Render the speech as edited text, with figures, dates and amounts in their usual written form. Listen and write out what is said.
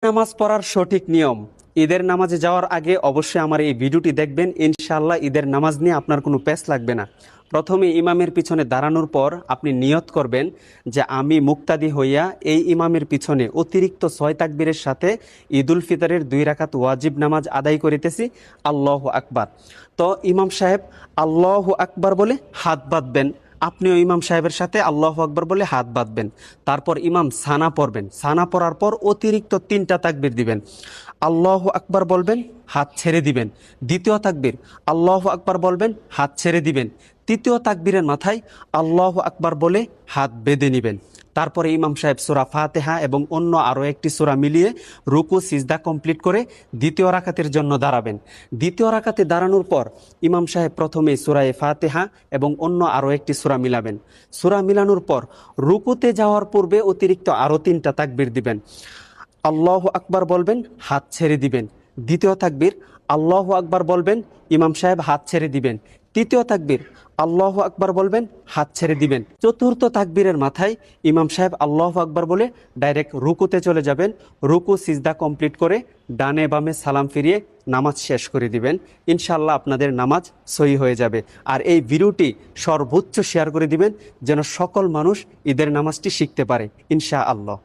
নামাজ পড়ার সঠিক নিয়ম। ঈদের নামাজে যাওয়ার আগে অবশ্যই আমার এই ভিডিওটি দেখবেন। ইনশাআল্লাহ ঈদের নামাজ নিয়ে আপনার কোনো প্যাচ লাগবে না। প্রথমে ইমামের পিছনে দাঁড়ানোর পর আপনি নিয়ত করবেন যে আমি মুক্তাদি হইয়া এই ইমামের পিছনে অতিরিক্ত 6 তাকবীরের সাথে ঈদুল ফিতরের 2 রাকাত ওয়াজিব নামাজ আদায় করিতেছি। আল্লাহু আকবার। তো ইমাম সাহেব আল্লাহু আকবার বলে হাত বাঁধবেন, আপনিও ইমাম সাহেবের সাথে আল্লাহু আকবার বলে হাত বাঁধবেন। তারপর ইমাম সানা পড়বেন, সানা পড়ার পর অতিরিক্ত 3টা তাকবীর দিবেন। আল্লাহু আকবার বলবেন, হাত ছেড়ে দিবেন। দ্বিতীয় তাকবীর আল্লাহু আকবার বলবেন, হাত ছেড়ে দিবেন। তৃতীয় তাকবীরের মাথায় আল্লাহু আকবার বলে হাত বেঁধে নেবেন। তারপরে ইমাম সাহেব সূরা ফাতিহা এবং অন্য আরও একটি সূরা মিলিয়ে রুকু সিজদা কমপ্লিট করে দ্বিতীয় রাকাতের জন্য দাঁড়াবেন। দ্বিতীয় রাকাতে দাঁড়ানোর পর ইমাম সাহেব প্রথমে সূরা ফাতিহা এবং অন্য আরও একটি সূরা মিলাবেন। সূরা মিলানোর পর রুকুতে যাওয়ার পূর্বে অতিরিক্ত আরও 3টা তাকবীর দিবেন। আল্লাহু আকবার বলবেন, হাত ছেড়ে দিবেন। দ্বিতীয় তাকবীর আল্লাহু আকবার বলবেন, ইমাম সাহেব হাত ছেড়ে দিবেন। তৃতীয় তাকবীর আল্লাহু আকবার বলবেন, হাত ছেড়ে দিবেন। চতুর্থ তাকবীরের মাথায় ইমাম সাহেব আল্লাহু আকবার বলে ডাইরেক্ট রুকুতে চলে যাবেন। রুকু সিজদা কমপ্লিট করে ডানে বামে সালাম ফিরিয়ে নামাজ শেষ করে দিবেন। ইনশাআল্লাহ আপনাদের নামাজ সহি হয়ে যাবে। আর এই ভিডিওটি সর্বোচ্চ শেয়ার করে দিবেন যেন সকল মানুষ ঈদের নামাজটি শিখতে পারে ইনশাআল্লাহ।